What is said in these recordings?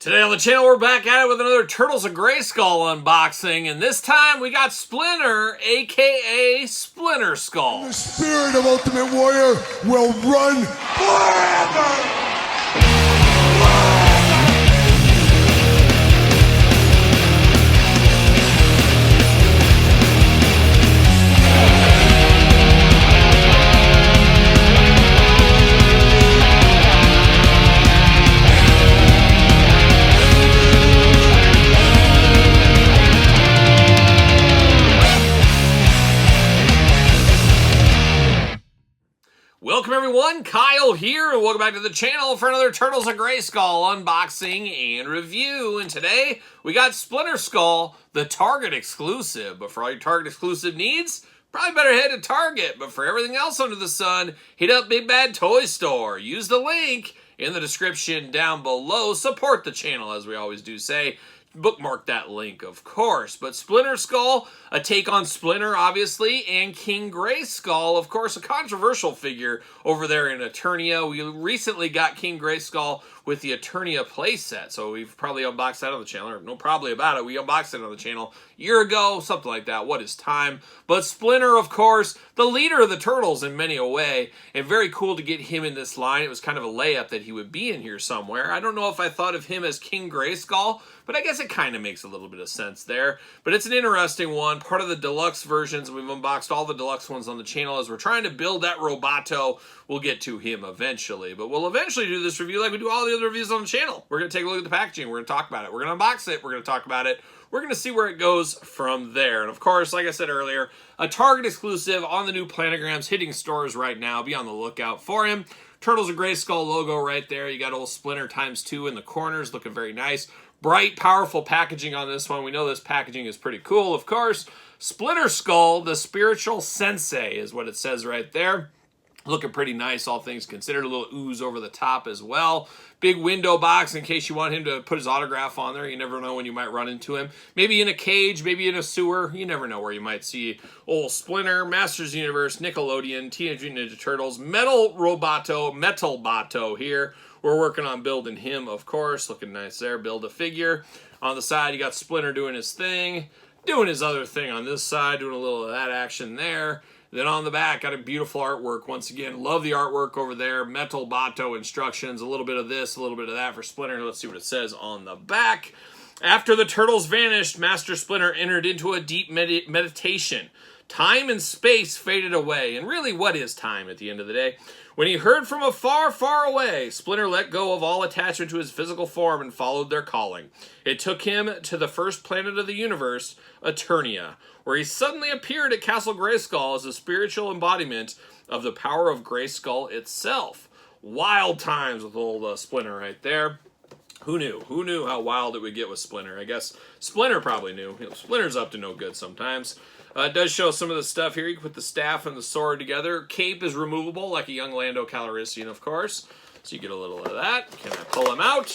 Today on the channel, we're back at it with another Turtles of Grayskull unboxing, and this time we got Splinter, aka Splinter-Skull. The spirit of Ultimate Warrior will run forever! Welcome everyone, Kyle here, and welcome back to the channel for another Turtles of Grayskull unboxing and review. And today, we got Splinter-Skull, the Target exclusive. But for all your Target exclusive needs, probably better head to Target. But for everything else under the sun, hit up Big Bad Toy Store. Use the link in the description down below. Support the channel, as we always do say. Bookmark that link, of course. But Splinter-Skull, a take on Splinter, obviously, and King Grayskull, of course, a controversial figure over there in Eternia. We recently got King Grayskull with the Eternia playset, so we've probably unboxed that on the channel, or no probably about it. We unboxed it on the channel a year ago, something like that. What is time? But Splinter, of course, the leader of the Turtles in many a way, and very cool to get him in this line. It was kind of a layup that he would be in here somewhere. I don't know if I thought of him as King Grayskull, but I guess it kind of makes a little bit of sense there. But it's an interesting one, part of the deluxe versions. We've unboxed all the deluxe ones on the channel as we're trying to build that Roboto. We'll get to him eventually, but we'll eventually do this review like we do all the other reviews on the channel. We're going to take a look at the packaging. We're going to talk about it. We're going to unbox it. We're going to talk about it. We're going to see where it goes from there. And of course, like I said earlier, a Target exclusive on the new planograms hitting stores right now. Be on the lookout for him. Turtles of Grayskull logo right there. You got old Splinter ×2 in the corners, looking very nice. Bright, powerful packaging on this one. We know this packaging is pretty cool, of course. Splinter-Skull, the spiritual sensei, is what it says right there. Looking pretty nice, all things considered. A little ooze over the top as well. Big window box in case you want him to put his autograph on there. You never know when you might run into him. Maybe in a cage, maybe in a sewer. You never know where you might see old Splinter, Masters Universe, Nickelodeon, Teenage Mutant Ninja Turtles, Metal Bato here. We're working on building him, of course. Looking nice there. Build a figure. On the side, you got Splinter doing his thing. Doing his other thing on this side. Doing a little of that action there. Then on the back, got a beautiful artwork. Once again, love the artwork over there. Metal Bato instructions. A little bit of this, a little bit of that for Splinter. Let's see what it says on the back. After the Turtles vanished, Master Splinter entered into a deep meditation. Time and space faded away. And really, what is time at the end of the day? When he heard from afar, far away, Splinter let go of all attachment to his physical form and followed their calling. It took him to the first planet of the universe, Eternia, where he suddenly appeared at Castle Grayskull as a spiritual embodiment of the power of Grayskull itself. Wild times with old Splinter right there. Who knew? Who knew how wild it would get with Splinter? I guess Splinter probably knew. Splinter's up to no good sometimes. It does show some of the stuff here. You can put the staff and the sword together. Cape is removable, like a young Lando Calrissian, of course. So you get a little of that. Can I pull him out?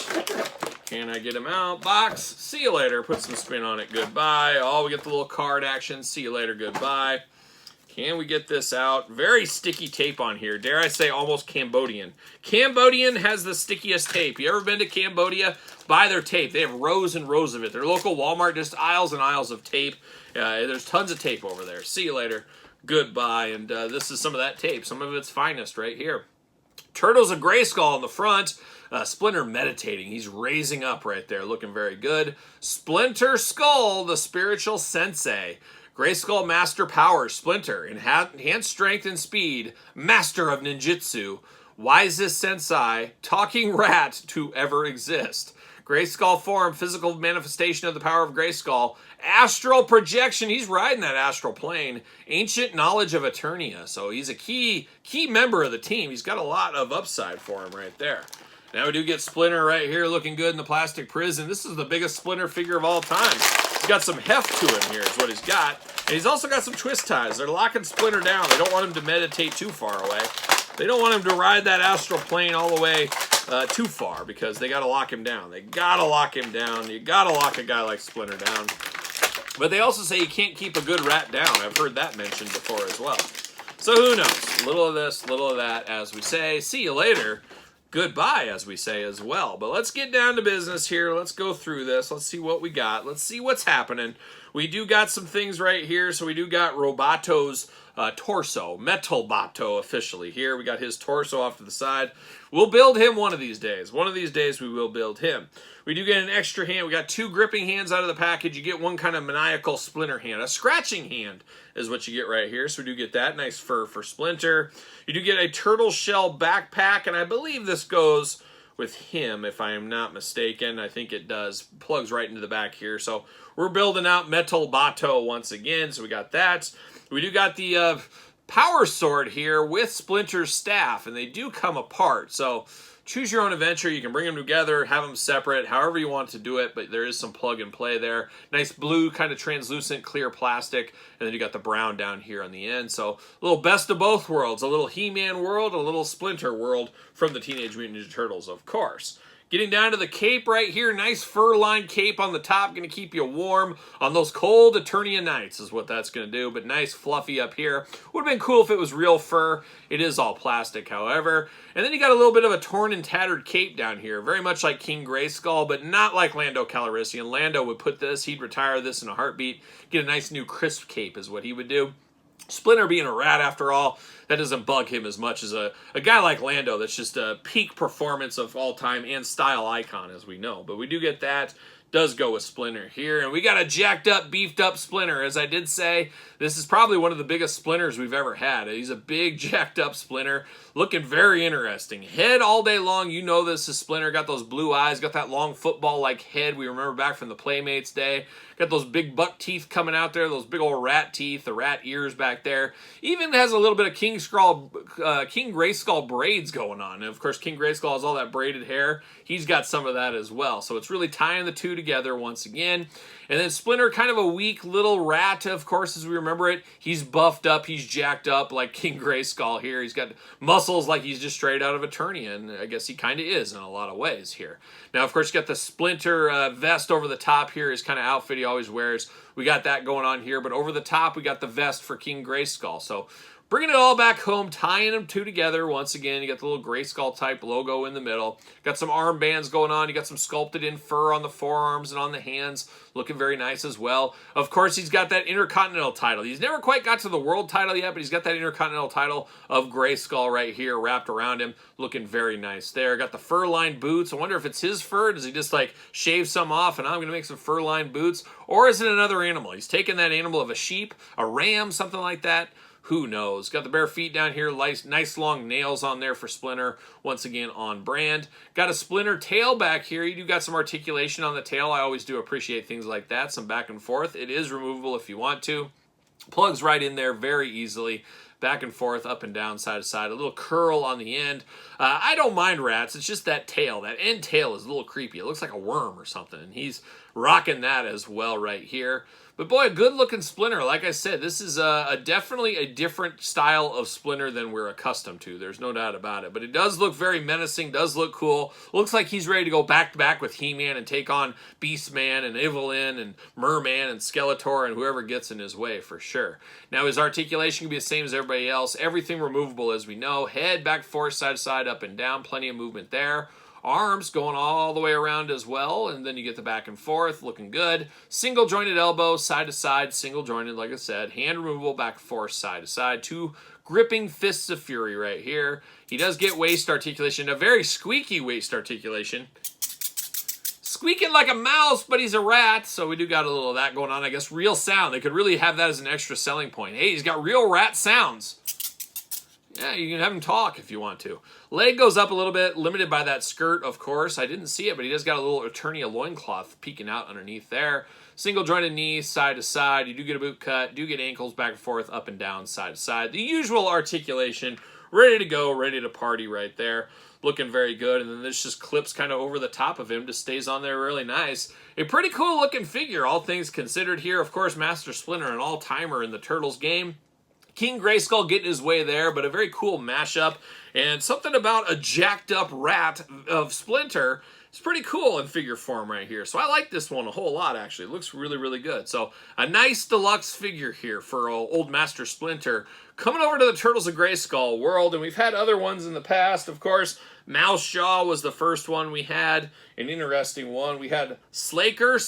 Can I get him out? Box. See you later. Put some spin on it. Goodbye. Oh, we get the little card action. See you later. Goodbye. Can we get this out? Very sticky tape on here. Dare I say almost Cambodian. Cambodian has the stickiest tape. You ever been to Cambodia? Buy their tape. They have rows and rows of it. Their local Walmart, just aisles and aisles of tape. There's tons of tape over there. See you later. Goodbye. And this is some of that tape. Some of its finest right here. Turtles of Grayskull on the front. Splinter meditating. He's raising up right there. Looking very good. Splinter-Skull, the spiritual sensei. Grayskull master power, Splinter, enhanced strength and speed, master of ninjutsu, wisest sensei, talking rat to ever exist. Grayskull form, physical manifestation of the power of Grayskull, astral projection, he's riding that astral plane, ancient knowledge of Eternia, so he's a key member of the team. He's got a lot of upside for him right there. Now we do get Splinter right here looking good in the plastic prison. This is the biggest Splinter figure of all time. He's got some heft to him here is what he's got. And he's also got some twist ties. They're locking Splinter down. They don't want him to meditate too far away. They don't want him to ride that astral plane all the way too far because they got to lock him down. They got to lock him down. You got to lock a guy like Splinter down. But they also say you can't keep a good rat down. I've heard that mentioned before as well. So who knows? Little of this, little of that, as we say. See you later. goodbye, as we say as well. But let's get down to business here. Let's go through this. Let's see what we got. Let's see what's happening. We do got some things right here. So we do got Robato's torso, Metal Bato officially here. We got his torso off to the side. We'll build him one of these days. One of these days we will build him. We do get an extra hand. We got 2 gripping hands out of the package. You get one kind of maniacal Splinter hand. A scratching hand is what you get right here. So we do get that. Nice fur for Splinter. You do get a turtle shell backpack, and I believe this goes with him, if I am not mistaken. I think it does. Plugs right into the back here. So we're building out Metal Bato once again. So we got that. We do got the power sword here with Splinter's staff, and they do come apart. So choose your own adventure. You can bring them together, have them separate, however you want to do it, but there is some plug and play there. Nice blue, kind of translucent, clear plastic, and then you got the brown down here on the end. So a little best of both worlds, a little He-Man world, a little Splinter world from the Teenage Mutant Ninja Turtles, of course. Getting down to the cape right here, nice fur-lined cape on the top, going to keep you warm on those cold Eternia nights is what that's going to do, but nice fluffy up here. Would have been cool if it was real fur. It is all plastic, however. And then you got a little bit of a torn and tattered cape down here, very much like King Grayskull, but not like Lando Calrissian. Lando would put this, he'd retire this in a heartbeat, get a nice new crisp cape is what he would do. Splinter being a rat, after all, that doesn't bug him as much as a guy like Lando that's just a peak performance of all time and style icon, as we know. But we do get that. Does go with Splinter here. And we got a jacked up, beefed up Splinter. As I did say, this is probably one of the biggest Splinters we've ever had. He's a big, jacked up Splinter. Looking very interesting. Head all day long. You know this is Splinter. Got those blue eyes. Got that long football-like head we remember back from the Playmates day. Got those big buck teeth coming out there. Those big old rat teeth. The rat ears back there. Even has a little bit of King Grayskull braids going on. And of course, King Grayskull has all that braided hair. He's got some of that as well. So it's really tying the two together once again. And then Splinter, kind of a weak little rat, of course, as we remember it. He's buffed up, he's jacked up like King Grayskull here. He's got muscles like he's just straight out of Eternia, and I guess he kind of is in a lot of ways here. Now, of course, you got the Splinter vest over the top here, his kind of outfit he always wears. We got that going on here, but over the top, we got the vest for King Grayskull. So bringing it all back home, tying them two together. Once again, you got the little Grayskull type logo in the middle. Got some armbands going on. You got some sculpted in fur on the forearms and on the hands. Looking very nice as well. Of course, he's got that Intercontinental title. He's never quite got to the world title yet, but he's got that Intercontinental title of Grayskull right here wrapped around him. Looking very nice there. Got the fur-lined boots. I wonder if it's his fur. Does he just like shave some off and I'm going to make some fur-lined boots? Or is it another animal? He's taking that animal of a sheep, a ram, something like that. Who knows? Got the bare feet down here. Nice long nails on there for Splinter. Once again, on brand. Got a Splinter tail back here. You do got some articulation on the tail. I always do appreciate things like that. Some back and forth. It is removable if you want to. Plugs right in there very easily. Back and forth, up and down, side to side. A little curl on the end. I don't mind rats. It's just that tail. That end tail is a little creepy. It looks like a worm or something. And he's rocking that as well right here. But boy, a good-looking Splinter. Like I said, this is definitely a different style of Splinter than we're accustomed to. There's no doubt about it. But it does look very menacing, does look cool. Looks like he's ready to go back-to-back with He-Man and take on Beastman and Evelyn and Merman and Skeletor and whoever gets in his way for sure. Now, his articulation can be the same as everybody else. Everything removable, as we know. Head, back, forth, side to side, up and down. Plenty of movement there. Arms going all the way around as well, and then you get the back and forth, looking good. Single jointed elbow, side to side, single jointed, like I said. Hand removable, back and forth, side to side. 2 gripping fists of fury right here. He does get waist articulation, a very squeaky waist articulation. Squeaking like a mouse, but he's a rat, so we do got a little of that going on. I guess real sound. They could really have that as an extra selling point. Hey, he's got real rat sounds. Yeah, you can have him talk if you want to. Leg goes up a little bit, limited by that skirt, of course. I didn't see it, but he does got a little Eternia loincloth peeking out underneath there. Single jointed knees, side to side. You do get a boot cut, do get ankles back and forth, up and down, side to side. The usual articulation, ready to go, ready to party right there. Looking very good, and then this just clips kind of over the top of him, just stays on there really nice. A pretty cool looking figure, all things considered here. Of course, Master Splinter, an all-timer in the Turtles game. King Grayskull getting his way there, but a very cool mashup. And something about a jacked up rat of Splinter It's pretty cool in figure form right here. So I like this one a whole lot, actually. It looks really, really good. So a nice deluxe figure here for old Master Splinter. Coming over to the Turtles of Grayskull world, and we've had other ones in the past, of course. Mouse Jaw was the first one we had. An interesting one. We had Slaker,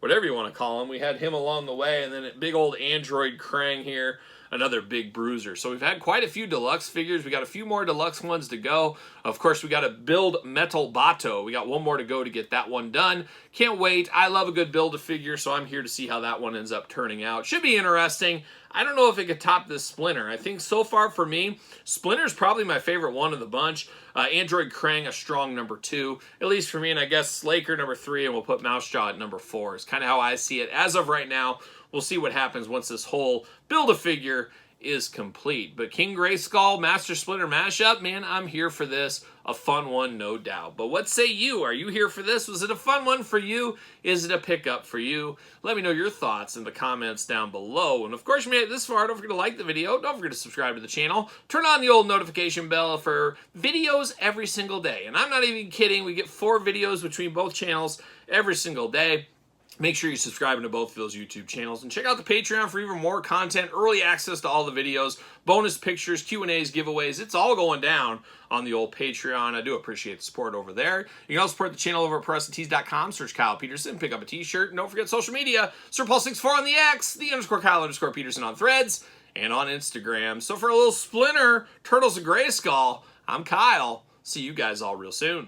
whatever you want to call him. We had him along the way, and then a big old android Krang here. Another big bruiser. So we've had quite a few deluxe figures. We got a few more deluxe ones to go. Of course, we got to build Metal Bato. We got one more to go to get that one done. Can't wait. I love a good build-a-figure, so I'm here to see how that one ends up turning out. Should be interesting. I don't know if it could top this Splinter. I think so far for me, Splinter's probably my favorite one of the bunch. Android Krang, a strong number 2, at least for me, and I guess Slaker number 3, and we'll put Mousejaw at number 4. It's kind of how I see it as of right now. We'll see what happens once this whole Build-A-Figure is complete. But King Grayskull, Master Splinter mashup, man, I'm here for this. A fun one, no doubt. But what say you? Are you here for this? Was it a fun one for you? Is it a pickup for you? Let me know your thoughts in the comments down below. And of course, if you made it this far, don't forget to like the video. Don't forget to subscribe to the channel. Turn on the old notification bell for videos every single day. And I'm not even kidding. We get 4 videos between both channels every single day. Make sure you're subscribing to both of those YouTube channels, and check out the Patreon for even more content, early access to all the videos, bonus pictures, Q&As, giveaways. It's all going down on the old Patreon. I do appreciate the support over there. You can also support the channel over at PersonTees.com. Search Kyle Peterson, pick up a t-shirt, and don't forget social media. SirPaul64 on the X, _Kyle_Peterson on Threads, and on Instagram. So for a little Splinter, Turtles of Grayskull, I'm Kyle. See you guys all real soon.